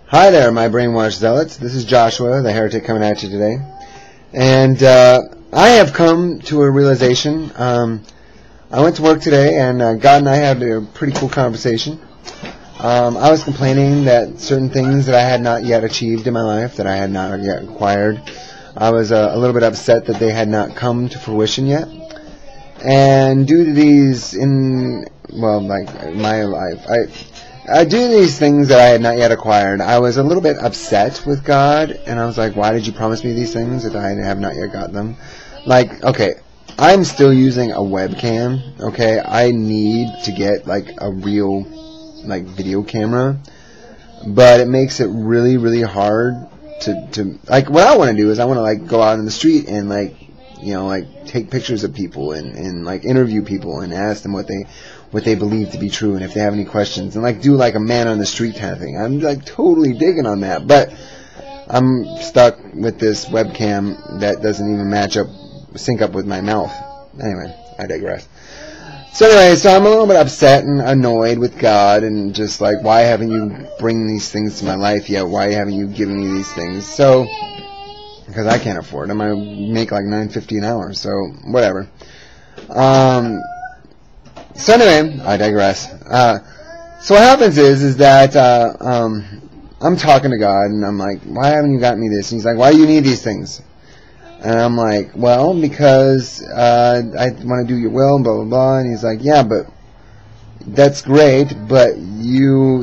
Hi there, my brainwashed zealots. This is Joshua, the heretic, coming at you today. And I have come to a realization. I went to work today, and God and I had a pretty cool conversation. I was complaining that certain things that I had not yet achieved in my life, that I had not yet acquired, I was a little bit upset that they had not come to fruition yet. And due to these, like my life, I do these things that I had not yet acquired. I was a little bit upset with God, and I was like, why did you promise me these things if I have not yet got them? Like, okay, I'm still using a webcam, okay? I need to get, like, a real, like, video camera, but it makes it really, really hard to like, what I want to do is I want to, like, go out in the street and, like, you know, like, take pictures of people and like, interview people and ask them what they believe to be true and if they have any questions and, like, do, like, a man on the street kind of thing. I'm, like, totally digging on that, but I'm stuck with this webcam that doesn't even sync up with my mouth. Anyway, I digress. So anyway, so I'm a little bit upset and annoyed with God and just like, why haven't you bring these things to my life yet? Why haven't you given me these things? So, because I can't afford them. I make like $9.50 an hour, so whatever. So anyway, I digress. So what happens is that I'm talking to God and I'm like, why haven't you got me this? And he's like, why do you need these things? And I'm like, well, because I want to do your will, blah, blah, blah. And he's like, yeah, but that's great, but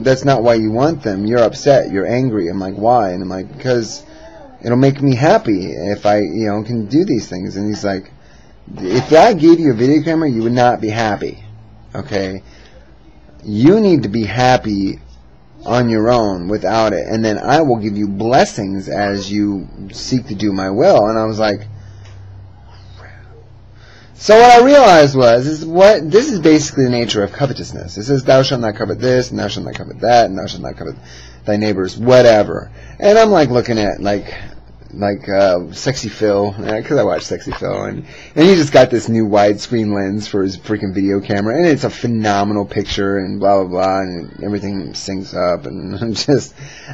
that's not why you want them. You're upset. You're angry. I'm like, why? And I'm like, because it'll make me happy if I, can do these things. And he's like, if I gave you a video camera, you would not be happy. Okay? You need to be happy on your own without it, and then I will give you blessings as you seek to do my will. And I was like, so what I realized this is basically the nature of covetousness. It says, thou shalt not covet this, and thou shalt not covet that, and thou shalt not covet thy neighbor's whatever. And I'm like looking at like Sexy Phil, because I watch Sexy Phil, and he just got this new widescreen lens for his freaking video camera, and it's a phenomenal picture, and blah blah blah, and everything syncs up, and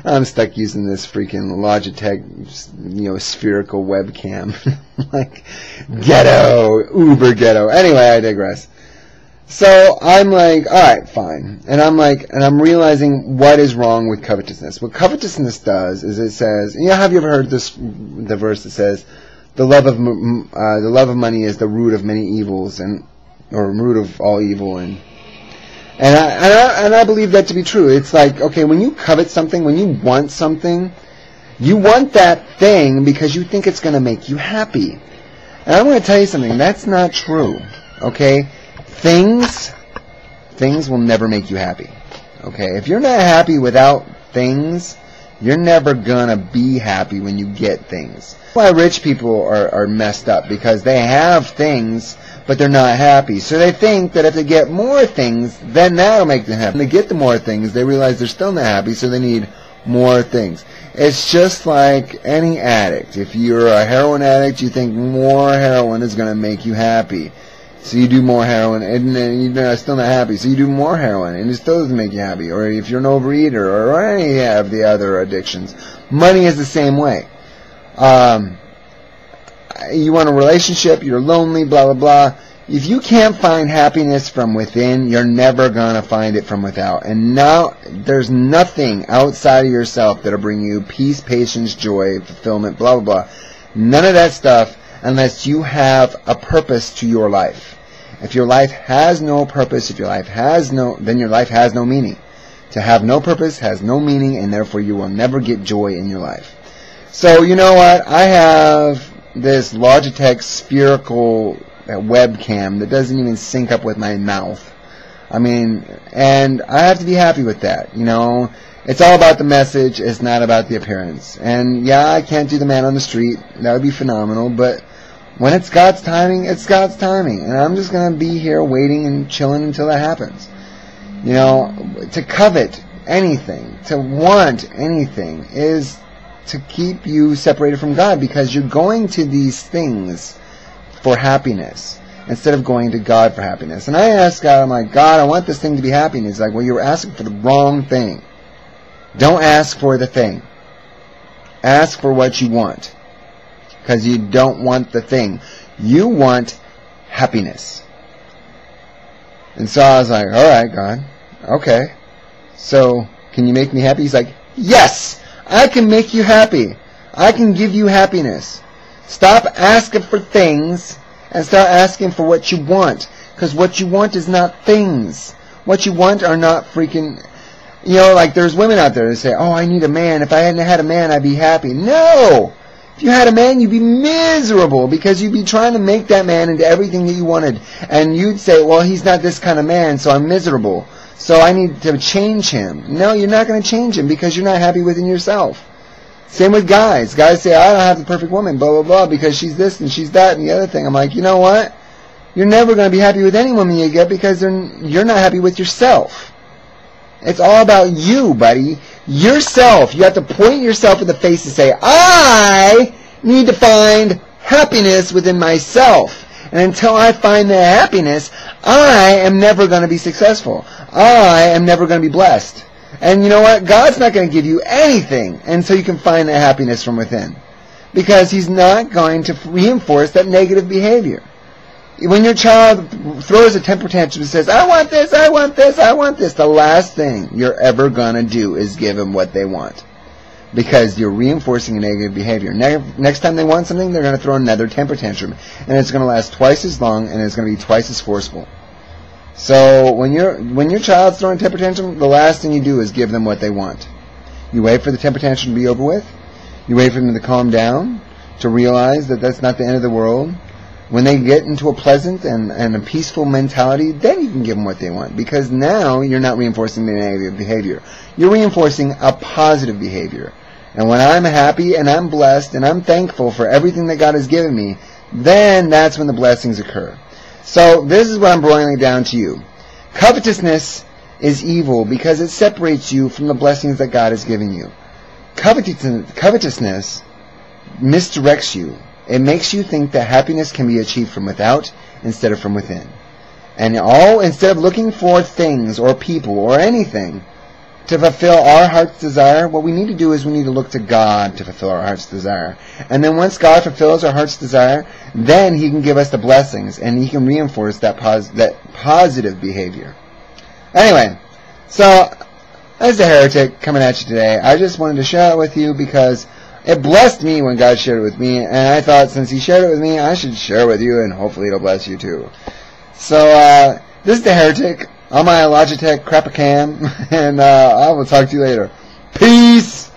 I'm stuck using this freaking Logitech, spherical webcam, like ghetto, uber ghetto. Anyway, I digress. So I'm like, alright, fine. And I'm realizing what is wrong with covetousness. What covetousness does is it says, have you ever heard the verse that says, the love of money is the root of many evils, or root of all evil, and I believe that to be true. It's like, okay, when you covet something, when you want something, you want that thing because you think it's going to make you happy. And I'm going to tell you something, that's not true. Okay? Things will never make you happy. Okay? If you're not happy without things, you're never gonna be happy when you get things. That's why rich people are messed up, because they have things, but they're not happy. So they think that if they get more things, then that'll make them happy. When they get the more things, they realize they're still not happy, so they need more things. It's just like any addict. If you're a heroin addict, you think more heroin is gonna make you happy. So you do more heroin, and then you're still not happy. So you do more heroin, and it still doesn't make you happy. Or if you're an overeater, or any of the other addictions. Money is the same way. You want a relationship, you're lonely, blah, blah, blah. If you can't find happiness from within, you're never going to find it from without. And now, there's nothing outside of yourself that'll bring you peace, patience, joy, fulfillment, blah, blah, blah. None of that stuff unless you have a purpose to your life. If your life has no purpose, then your life has no meaning. To have no purpose has no meaning, and therefore you will never get joy in your life. So, you know what? I have this Logitech spherical webcam that doesn't even sync up with my mouth. And I have to be happy with that, It's all about the message, it's not about the appearance. And yeah, I can't do the man on the street, that would be phenomenal, but when it's God's timing, it's God's timing. And I'm just going to be here waiting and chilling until that happens. To covet anything, to want anything, is to keep you separated from God, because you're going to these things for happiness instead of going to God for happiness. And I asked God, I'm like, God, I want this thing to be happy. And he's like, well, you were asking for the wrong thing. Don't ask for the thing. Ask for what you want. Because you don't want the thing. You want happiness. And so I was like, alright, God. Okay. So, can you make me happy? He's like, yes! I can make you happy. I can give you happiness. Stop asking for things and start asking for what you want. Because what you want is not things. What you want are not freaking... You know, like there's women out there that say, oh, I need a man. If I hadn't had a man, I'd be happy. No! If you had a man, you'd be miserable because you'd be trying to make that man into everything that you wanted. And you'd say, well, he's not this kind of man, so I'm miserable. So I need to change him. No, you're not going to change him because you're not happy within yourself. Same with guys. Guys say, I don't have the perfect woman, blah, blah, blah, because she's this and she's that and the other thing. I'm like, you know what? You're never going to be happy with any woman you get because you're not happy with yourself. It's all about you, buddy. Yourself. You have to point yourself in the face and say, I need to find happiness within myself. And until I find that happiness, I am never going to be successful. I am never going to be blessed. And you know what? God's not going to give you anything until you can find that happiness from within. Because He's not going to reinforce that negative behavior. When your child throws a temper tantrum and says, I want this, I want this, I want this, the last thing you're ever going to do is give them what they want. Because you're reinforcing a negative behavior. Next time they want something, they're going to throw another temper tantrum. And it's going to last twice as long, and it's going to be twice as forceful. So when your child's throwing a temper tantrum, the last thing you do is give them what they want. You wait for the temper tantrum to be over with. You wait for them to calm down, to realize that that's not the end of the world. When they get into a pleasant and a peaceful mentality, then you can give them what they want. Because now you're not reinforcing the negative behavior. You're reinforcing a positive behavior. And when I'm happy and I'm blessed and I'm thankful for everything that God has given me, then that's when the blessings occur. So this is what I'm boiling it down to you. Covetousness is evil because it separates you from the blessings that God has given you. Covetousness misdirects you. It makes you think that happiness can be achieved from without instead of from within. And instead of looking for things or people or anything to fulfill our heart's desire, what we need to do is we need to look to God to fulfill our heart's desire. And then once God fulfills our heart's desire, then He can give us the blessings and He can reinforce that positive behavior. Anyway, so as the heretic coming at you today, I just wanted to share it with you because it blessed me when God shared it with me, and I thought since He shared it with me, I should share it with you, and hopefully it'll bless you too. So, this is the heretic on my Logitech Crapacam, and I will talk to you later. Peace!